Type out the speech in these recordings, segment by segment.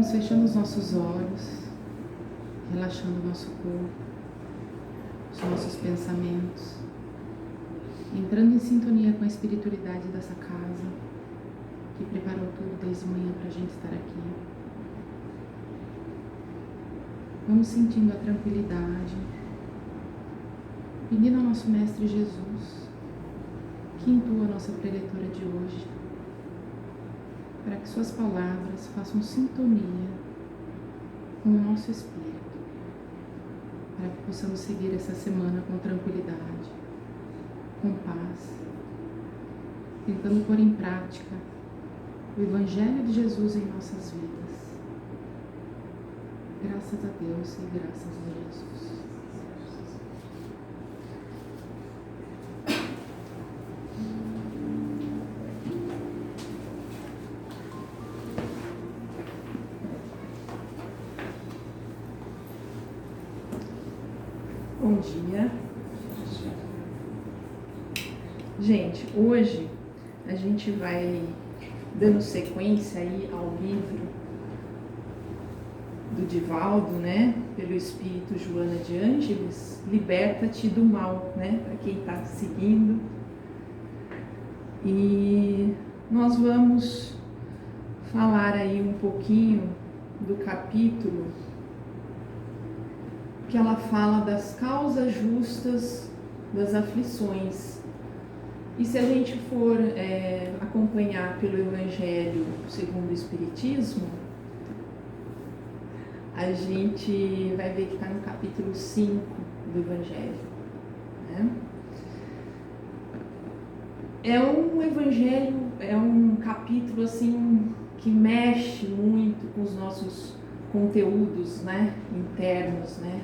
Vamos fechando os nossos olhos, relaxando o nosso corpo, os nossos pensamentos, entrando em sintonia com a espiritualidade dessa casa, que preparou tudo desde manhã para a gente estar aqui. Vamos sentindo a tranquilidade, pedindo ao nosso Mestre Jesus que intua a nossa preletora de hoje, para que suas palavras façam sintonia com o nosso espírito, para que possamos seguir essa semana com tranquilidade, com paz, tentando pôr em prática o Evangelho de Jesus em nossas vidas. Graças a Deus e graças a Jesus. Bom dia. Gente, hoje a gente vai dando sequência aí ao livro do Divaldo, né? Pelo Espírito Joana de Ângeles, Liberta-te do Mal, né? Para quem está seguindo. E nós vamos falar aí um pouquinho do capítulo que ela fala das causas justas das aflições. E se a gente for acompanhar pelo Evangelho segundo o Espiritismo, a gente vai ver que está no capítulo 5 do Evangelho, né? É um Evangelho, é um capítulo assim que mexe muito com os nossos conteúdos, né, internos, né?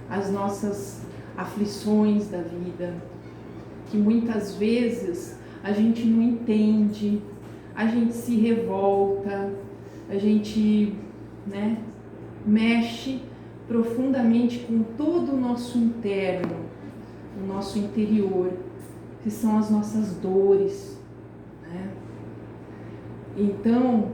As nossas aflições da vida, que muitas vezes a gente não entende, a gente se revolta, a gente, né, mexe profundamente com todo o nosso interno, o nosso interior, que são as nossas dores, né? Então,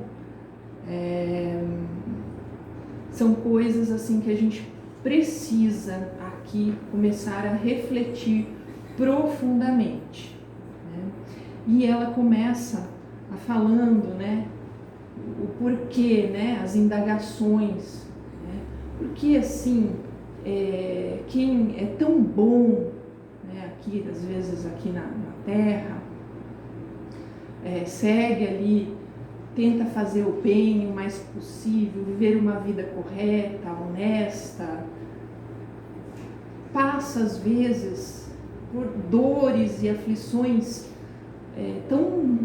são coisas assim que a gente precisa aqui começar a refletir profundamente, né? E ela começa falando, né, o porquê, né, as indagações, né? Porque assim, quem é tão bom, né, aqui, às vezes aqui na Terra, segue ali, tenta fazer o bem o mais possível, viver uma vida correta, honesta, passa às vezes por dores e aflições tão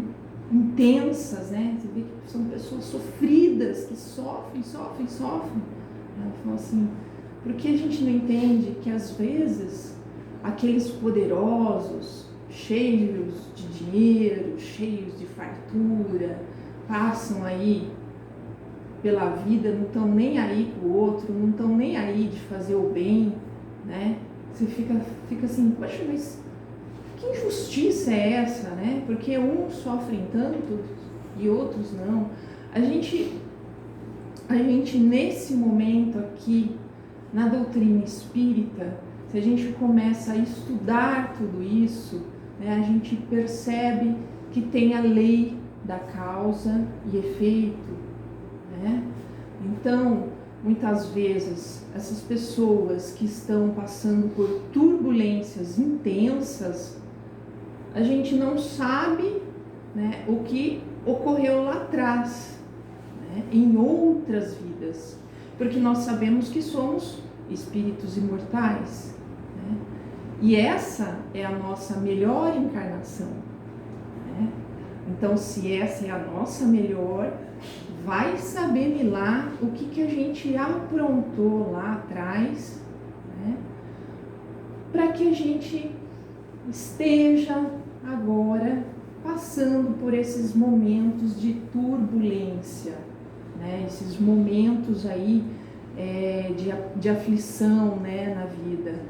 intensas, né? Você vê que são pessoas sofridas, que sofrem. Ela fala assim, porque a gente não entende que às vezes aqueles poderosos, cheios de dinheiro, cheios de fartura, passam aí pela vida, não estão nem aí com o outro, não estão nem aí de fazer o bem, né? Você fica assim, poxa, mas que injustiça é essa, né? Porque uns sofrem tanto e outros não. A gente nesse momento aqui, na doutrina espírita, se a gente começa a estudar tudo isso, né, a gente percebe que tem a lei da causa e efeito, né? Então, muitas vezes, essas pessoas que estão passando por turbulências intensas, a gente não sabe, né, o que ocorreu lá atrás, né, em outras vidas, porque nós sabemos que somos espíritos imortais, né? E essa é a nossa melhor encarnação, né? Então, se essa é a nossa melhor, vai saber lá o que a gente aprontou lá atrás, né? Para que a gente esteja agora passando por esses momentos de turbulência, né? Esses momentos aí de aflição, né, na vida.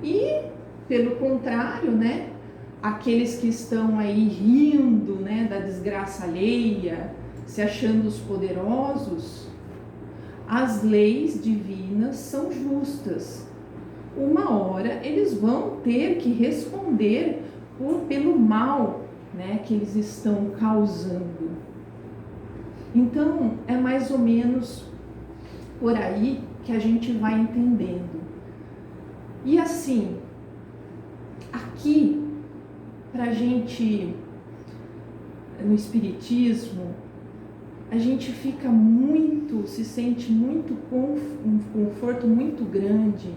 E, pelo contrário, né, aqueles que estão aí rindo, né, da desgraça alheia, se achando os poderosos, as leis divinas são justas. Uma hora eles vão ter que responder pelo mal, né, que eles estão causando. Então, é mais ou menos por aí que a gente vai entendendo. E assim, aqui, pra gente, no Espiritismo, a gente fica se sente muito um conforto muito grande,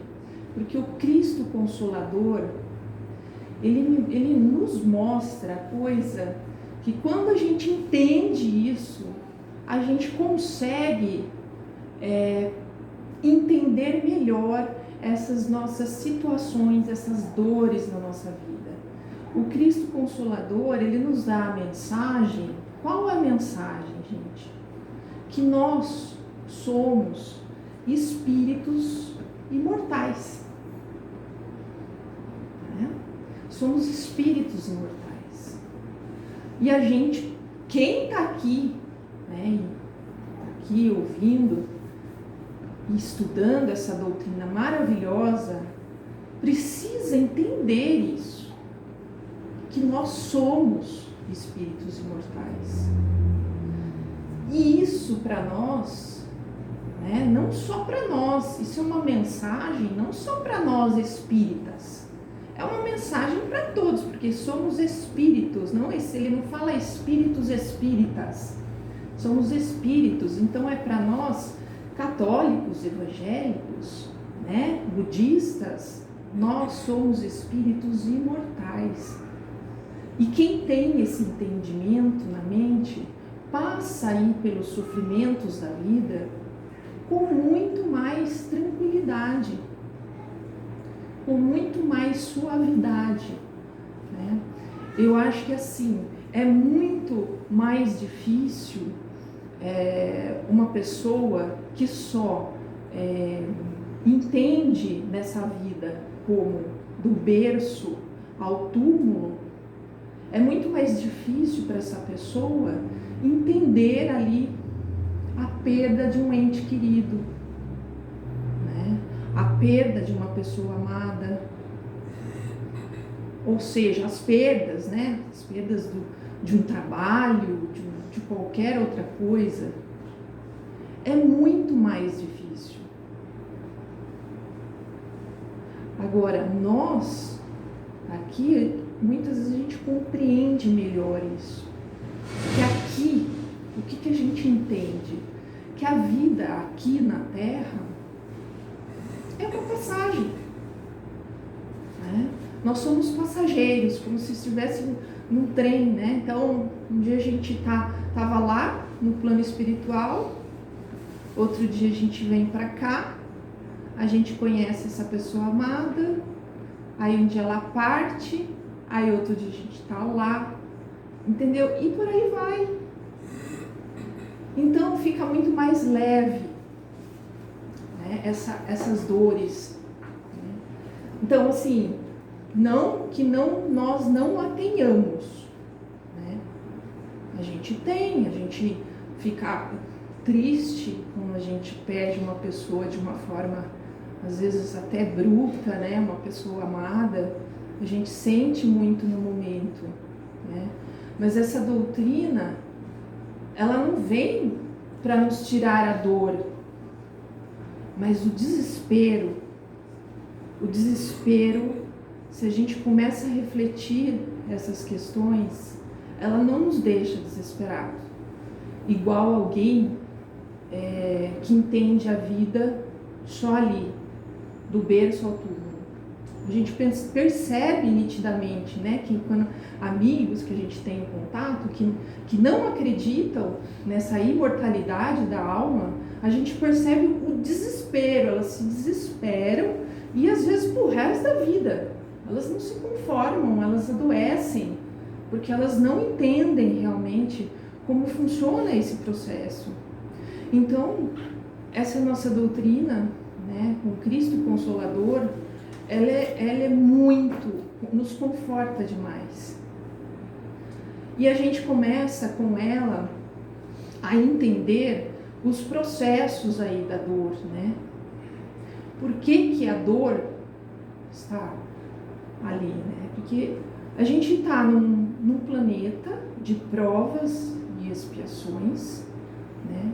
porque o Cristo Consolador, ele nos mostra coisa que quando a gente entende isso, a gente consegue entender melhor essas nossas situações, essas dores na nossa vida. O Cristo Consolador, ele nos dá a mensagem. Qual é a mensagem, gente? Que nós somos espíritos imortais. Né? Somos espíritos imortais. E a gente, quem está aqui, né, aqui ouvindo e estudando essa doutrina maravilhosa, precisa entender isso, que nós somos espíritos imortais. E isso para nós, né, não só para nós, isso é uma mensagem não só para nós espíritas, é uma mensagem para todos, porque somos espíritos, ele não fala espíritos espíritas, somos espíritos, então é para nós católicos, evangélicos, né, budistas, nós somos espíritos imortais. E quem tem esse entendimento na mente passa aí pelos sofrimentos da vida com muito mais tranquilidade, com muito mais suavidade, né? Eu acho que assim, é muito mais difícil uma pessoa que só entende nessa vida como do berço ao túmulo, é muito mais difícil para essa pessoa entender ali a perda de um ente querido, né? A perda de uma pessoa amada, ou seja, as perdas, né? As perdas de um trabalho, de qualquer outra coisa, é muito mais difícil. Agora, nós, aqui, muitas vezes a gente compreende melhor isso. Que aqui, o que a gente entende? Que a vida aqui na Terra é uma passagem. Né? Nós somos passageiros, como se estivesse num trem, né? Então, um dia a gente estava lá no plano espiritual, outro dia a gente vem para cá, a gente conhece essa pessoa amada, aí um dia ela parte, aí outro dia a gente está lá, entendeu? E por aí vai. Então fica muito mais leve, né? Essas dores. Né? Então, assim, nós não a tenhamos. Né? A gente fica triste quando a gente perde uma pessoa de uma forma, às vezes até bruta, né? Uma pessoa amada, a gente sente muito no momento, né? Mas essa doutrina, ela não vem para nos tirar a dor, mas o desespero, se a gente começa a refletir essas questões, ela não nos deixa desesperados, igual alguém que entende a vida só ali, do berço ao túmulo. A gente percebe nitidamente, né, que quando amigos que a gente tem em contato, que não acreditam nessa imortalidade da alma, a gente percebe o desespero, elas se desesperam e às vezes pro resto da vida. Elas não se conformam, elas adoecem, porque elas não entendem realmente como funciona esse processo. Então, essa nossa doutrina, né, com Cristo Consolador, ela é muito, nos conforta demais. E a gente começa com ela a entender os processos aí da dor, né? Por que a dor está ali, né? Porque a gente está num planeta de provas e expiações, né?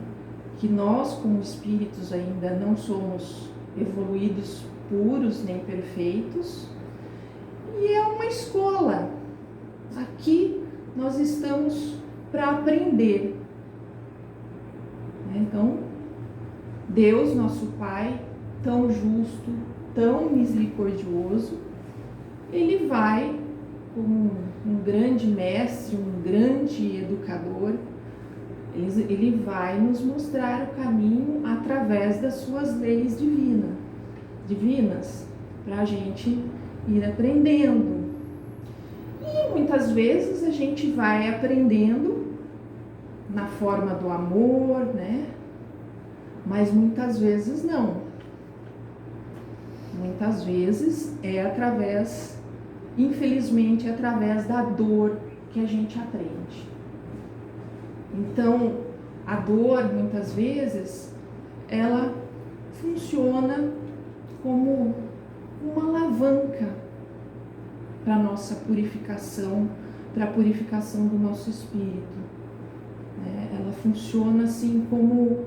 Que nós, como espíritos, ainda não somos evoluídos puros nem perfeitos, e é uma escola. Aqui nós estamos para aprender. Então, Deus, nosso Pai, tão justo, tão misericordioso, Ele vai, como um grande mestre, um grande educador, Ele vai nos mostrar o caminho através das suas leis divinas, para a gente ir aprendendo. E muitas vezes a gente vai aprendendo na forma do amor, né? Mas muitas vezes não. Muitas vezes é através, infelizmente, através da dor que a gente aprende. Então, a dor, muitas vezes, ela funciona como uma alavanca para a nossa purificação, para a purificação do nosso espírito. Ela funciona assim como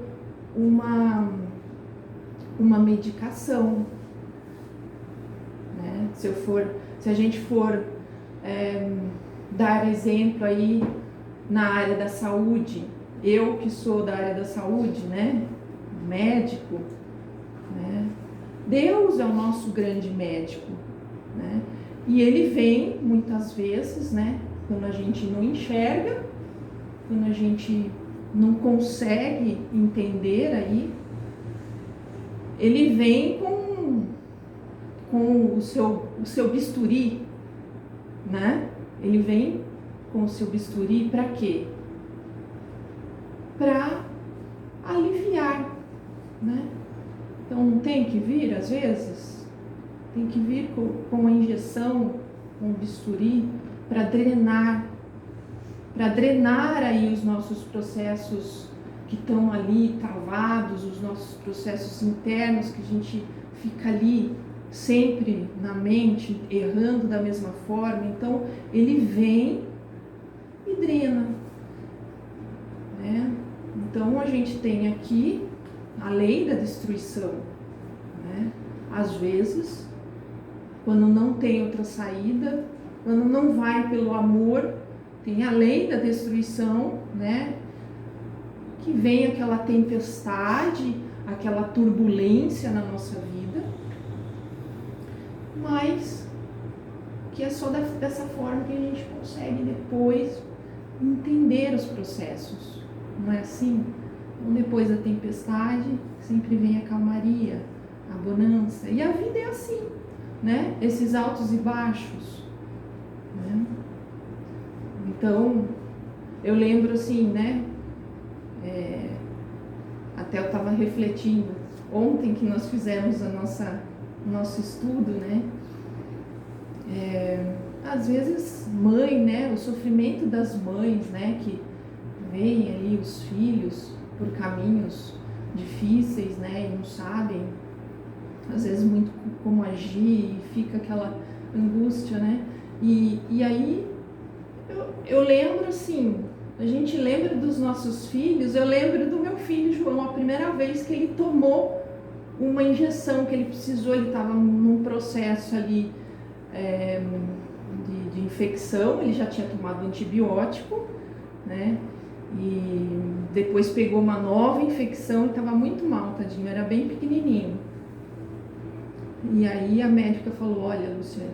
uma medicação. Né? Se a gente for dar exemplo aí na área da saúde, eu que sou da área da saúde, né? Médico, né? Deus é o nosso grande médico, né? E Ele vem muitas vezes, né? Quando a gente não enxerga, quando a gente não consegue entender aí, Ele vem com o seu bisturi, né? Ele vem com o seu bisturi para quê? Para aliviar, né? Então não tem que vir às vezes, tem que vir com a injeção, com o bisturi, para drenar aí os nossos processos que estão ali travados, os nossos processos internos que a gente fica ali sempre na mente, errando da mesma forma. Então ele vem e drena, né? Então a gente tem aqui a lei da destruição, né? Às vezes, quando não tem outra saída, quando não vai pelo amor, tem a lei da destruição, né? Que vem aquela tempestade, aquela turbulência na nossa vida, mas que é só dessa forma que a gente consegue depois entender os processos, não é assim? Então, depois da tempestade, sempre vem a calmaria, a bonança, e a vida é assim, né? Esses altos e baixos, né? Então, eu lembro assim, né? Até eu estava refletindo ontem que nós fizemos nosso estudo, né? Às vezes, mãe, né? O sofrimento das mães, né? Que veem ali os filhos por caminhos difíceis, né? E não sabem, às vezes, muito como agir, e fica aquela angústia, né? E aí, eu lembro assim, a gente lembra dos nossos filhos. Eu lembro do meu filho João, a primeira vez que ele tomou uma injeção que ele precisou. Ele estava num processo ali de infecção, ele já tinha tomado antibiótico, né? E depois pegou uma nova infecção e estava muito mal, tadinho, era bem pequenininho. E aí a médica falou: olha, Lúcia,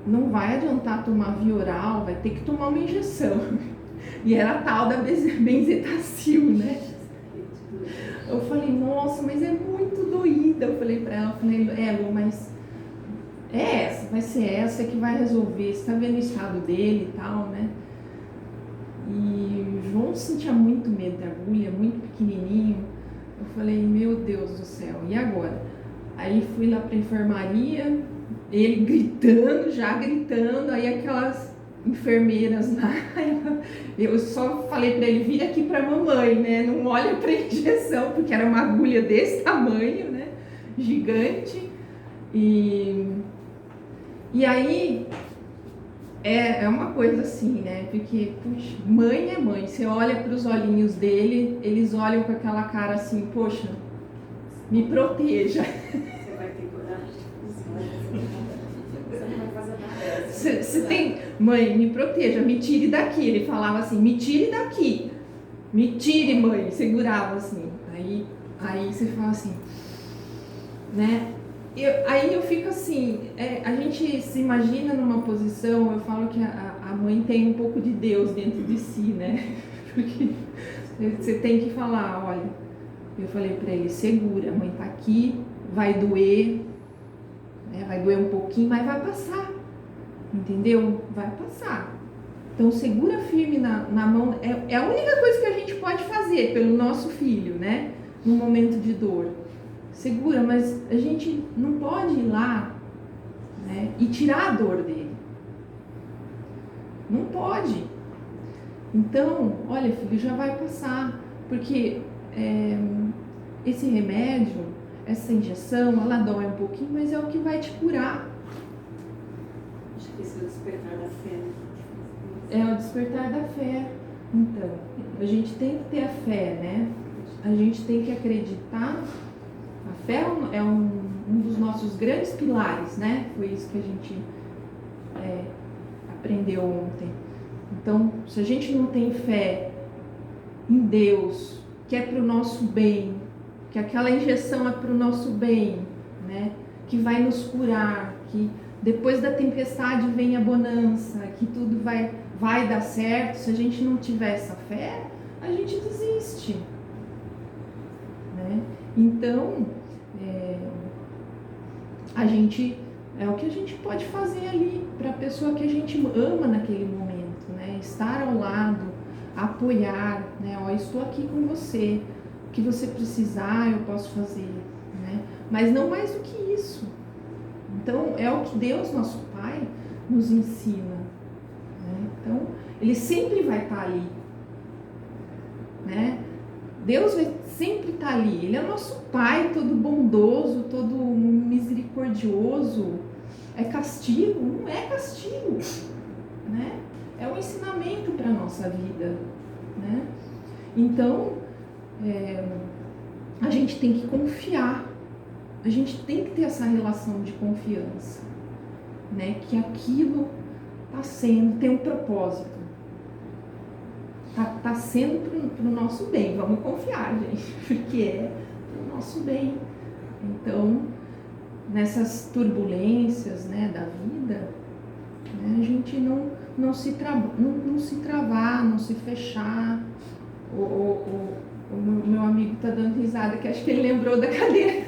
não vai adiantar tomar via oral, vai ter que tomar uma injeção. E era a tal da benzetacil, né? Eu falei: nossa, mas é muito doída. Eu falei pra ela, Lu, mas vai ser essa que vai resolver. Você tá vendo o estado dele e tal, né? E o João sentia muito medo da agulha, muito pequenininho. Eu falei: meu Deus do céu, e agora? Aí fui lá pra enfermaria, ele gritando, aí enfermeiras lá. Eu só falei para ele, vira aqui para mamãe, né? Não olha para injeção, porque era uma agulha desse tamanho, né? Gigante. E aí é uma coisa assim, né? Porque, puxa, mãe é mãe. Você olha para os olhinhos dele, eles olham com aquela cara assim, poxa, me proteja. Você vai ter coragem. Você não vai fazer nada. Você tem, mãe, me proteja, me tire daqui. Ele falava assim, me tire daqui. Me tire, mãe. Segurava assim. Aí você fala assim, né? Aí eu fico assim, a gente se imagina numa posição, eu falo que a mãe tem um pouco de Deus dentro de si, né? Porque você tem que falar, olha, eu falei pra ele, segura, a mãe tá aqui, vai doer, né? Vai doer um pouquinho, mas vai passar, entendeu? Vai passar. Então segura firme na mão, é a única coisa que a gente pode fazer pelo nosso filho, né? No momento de dor. Segura, mas a gente não pode ir lá, né, e tirar a dor dele. Não pode. Então, olha, filho, já vai passar. Porque esse remédio, essa injeção, ela dói um pouquinho, mas é o que vai te curar. Acho que esse é o despertar da fé. É o despertar da fé. Então, a gente tem que ter a fé, né? A gente tem que acreditar. A fé é um dos nossos grandes pilares, né? Foi isso que a gente aprendeu ontem. Então, se a gente não tem fé em Deus, que é para o nosso bem, que aquela injeção é para o nosso bem, né? Que vai nos curar, que depois da tempestade vem a bonança, que tudo vai dar certo. Se a gente não tiver essa fé, a gente desiste, né? Então, a gente é o que a gente pode fazer ali para a pessoa que a gente ama naquele momento, né? Estar ao lado, apoiar, né? Ó, estou aqui com você, o que você precisar eu posso fazer, né? Mas não mais do que isso. Então é o que Deus, nosso Pai, nos ensina, né? Então Ele sempre vai estar ali, né? Deus vai sempre estar ali. Ele é nosso Pai, todo bondoso, todo misericordioso. É castigo? Não é castigo, né? É um ensinamento para a nossa vida, né? Então, a gente tem que confiar. A gente tem que ter essa relação de confiança, né? Que aquilo tem um propósito. Tá sendo pro nosso bem, vamos confiar, gente, porque é pro nosso bem. Então, nessas turbulências, né, da vida, né, a gente não se travar, não se fechar. O meu amigo tá dando risada, que acho que ele lembrou da cadeira.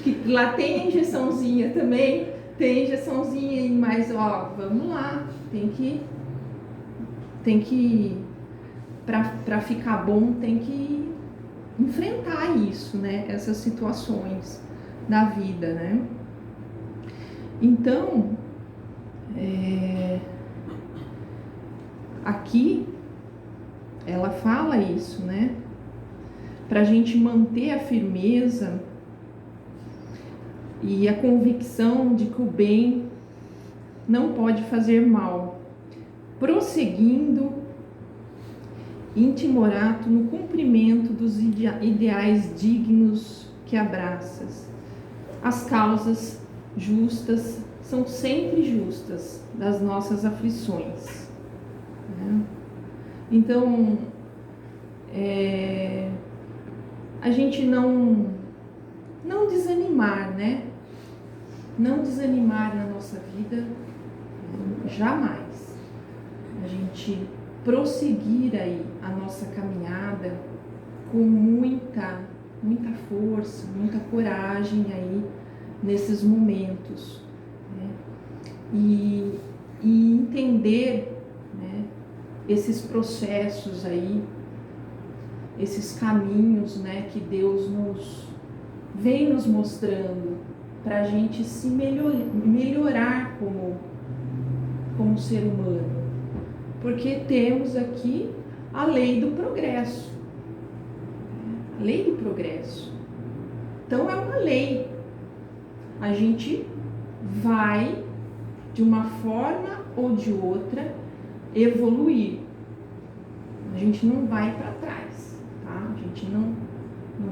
Que lá tem injeçãozinha também, mas ó, vamos lá, tem que para ficar bom, tem que enfrentar isso, né? Essas situações da vida, né? Então, aqui ela fala isso, né? Para a gente manter a firmeza e a convicção de que o bem não pode fazer mal, prosseguindo intimorato no cumprimento dos ideais dignos que abraças. As causas justas são sempre justas das nossas aflições, né? Então, a gente não desanimar, né? Não desanimar na nossa vida, jamais. A gente prosseguir aí a nossa caminhada com muita força, muita coragem aí nesses momentos, né? E entender, né, esses processos aí, esses caminhos, né, que Deus vem nos mostrando para a gente se melhorar como ser humano? Porque temos aqui a lei do progresso. A lei do progresso. Então é uma lei. A gente vai, de uma forma ou de outra, evoluir. A gente não vai para trás, tá? A gente não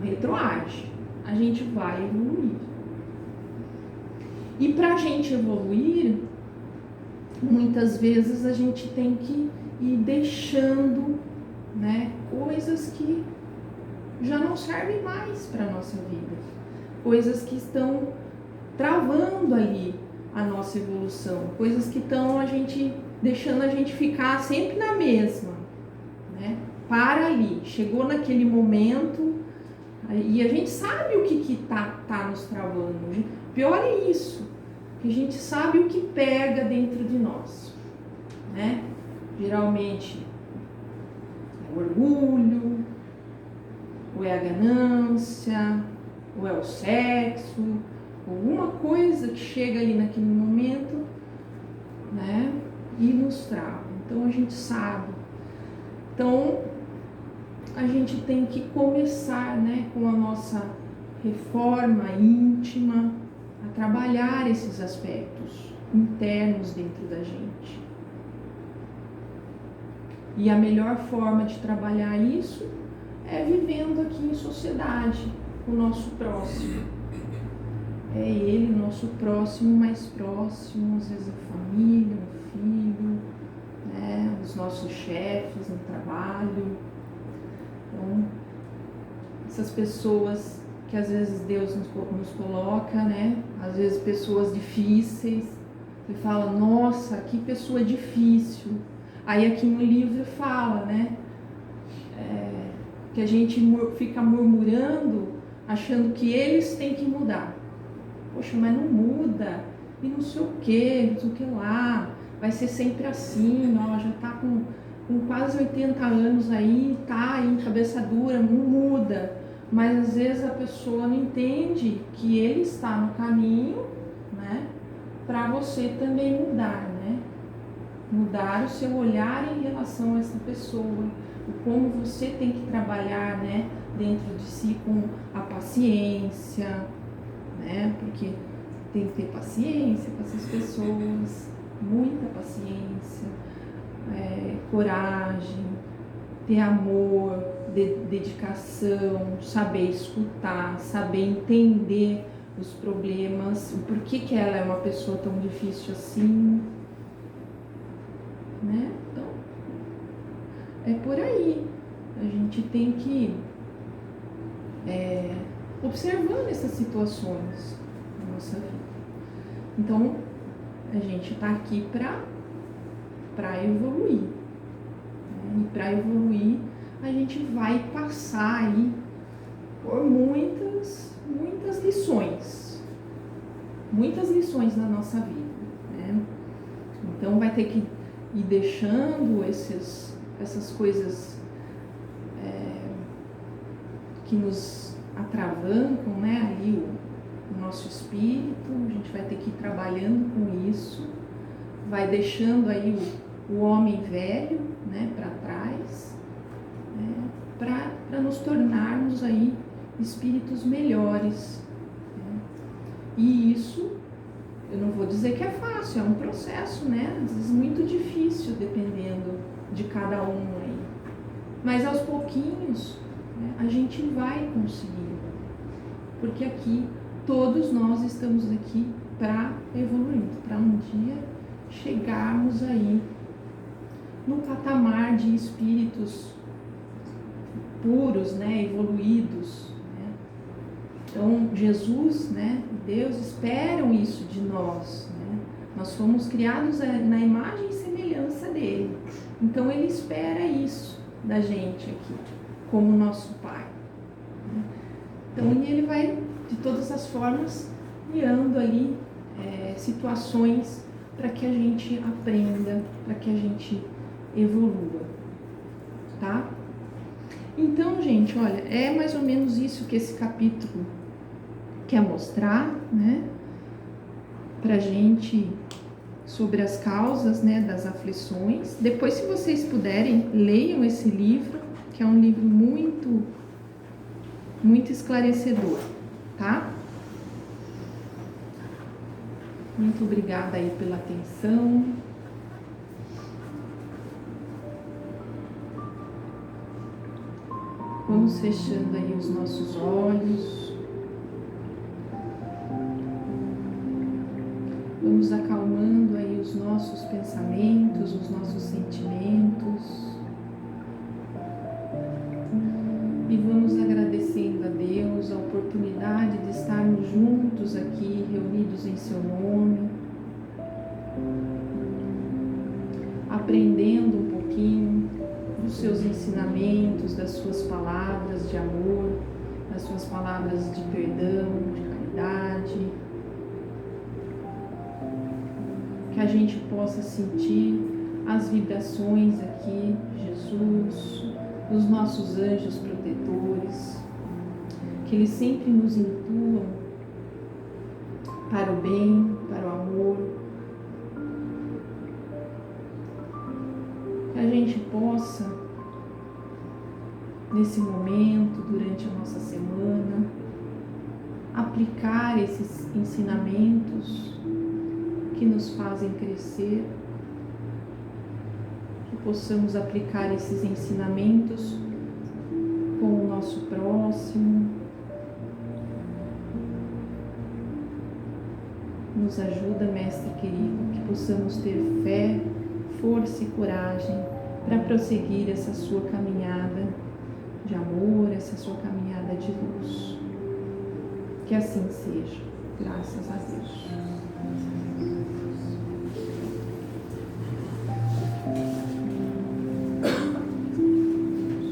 retroage. A gente vai evoluir. E para a gente evoluir, muitas vezes a gente tem que ir deixando, né, coisas que já não servem mais para a nossa vida. Coisas que estão travando ali a nossa evolução. Coisas que estão deixando a gente ficar sempre na mesma, né? Para ali. Chegou naquele momento e a gente sabe o que tá nos travando. Pior é isso, que a gente sabe o que pega dentro de nós, né? Geralmente é o orgulho, ou é a ganância, ou é o sexo, alguma coisa que chega ali naquele momento, né? E nos trava. Então a gente sabe. Então a gente tem que começar, né, com a nossa reforma íntima, a trabalhar esses aspectos internos dentro da gente. E a melhor forma de trabalhar isso é vivendo aqui em sociedade, com o nosso próximo. É ele, o nosso próximo mais próximo, às vezes a família, o filho, né, os nossos chefes no trabalho. Então, essas pessoas que às vezes Deus nos coloca, né? Às vezes pessoas difíceis. Você fala, nossa, que pessoa difícil. Aí aqui no livro fala, né? Que a gente fica murmurando, achando que eles têm que mudar. Poxa, mas não muda. E não sei o que, não sei o que lá. Vai ser sempre assim, ó, já tá com quase 80 anos aí, tá aí, cabeça dura, não muda. Mas às vezes a pessoa não entende que ele está no caminho, né, para você também mudar, né? Mudar o seu olhar em relação a essa pessoa, o como você tem que trabalhar, né, dentro de si com a paciência, né? Porque tem que ter paciência com essas pessoas, muita paciência, coragem, ter amor, dedicação, saber escutar, saber entender os problemas, o porquê que ela é uma pessoa tão difícil assim, né? Então, é por aí. A gente tem que ir observando essas situações na nossa vida. Então, a gente está aqui para evoluir. E para evoluir, a gente vai passar aí por muitas lições. Muitas lições na nossa vida, né? Então vai ter que ir deixando essas coisas que nos atravancam, né? Ali o nosso espírito, a gente vai ter que ir trabalhando com isso, vai deixando aí o homem velho, né, para trás, né, para nos tornarmos aí espíritos melhores, né? E isso, eu não vou dizer que é fácil, é um processo, né, às vezes muito difícil, dependendo de cada um aí, mas aos pouquinhos, né, a gente vai conseguir, porque aqui todos nós estamos aqui para evoluir, para um dia chegarmos aí no patamar de espíritos puros, né, evoluídos, né? Então Jesus, né, Deus esperam isso de nós, né? Nós fomos criados na imagem e semelhança dele, então ele espera isso da gente aqui, como nosso Pai, né? Então ele vai de todas as formas criando ali situações para que a gente aprenda, para que a gente evolua, tá? Então, gente, olha, é mais ou menos isso que esse capítulo quer mostrar, né? Pra gente sobre as causas, né, das aflições. Depois, se vocês puderem, leiam esse livro, que é um livro muito, muito esclarecedor, tá? Muito obrigada aí pela atenção. Vamos fechando aí os nossos olhos. Vamos acalmando aí os nossos pensamentos, os nossos sentimentos. E vamos agradecendo a Deus a oportunidade de estarmos juntos aqui, reunidos em seu nome, aprendendo um pouquinho dos seus ensinamentos, das suas palavras de amor, das suas palavras de perdão, de caridade. Que a gente possa sentir as vibrações aqui, Jesus, dos nossos anjos protetores, que eles sempre nos intuam para o bem, para o amor. Que a gente possa, nesse momento, durante a nossa semana, aplicar esses ensinamentos que nos fazem crescer, que possamos aplicar esses ensinamentos com o nosso próximo. Nos ajuda, Mestre querido, que possamos ter fé, força e coragem para prosseguir essa sua caminhada de amor, essa sua caminhada de luz. Que assim seja. Graças a Deus.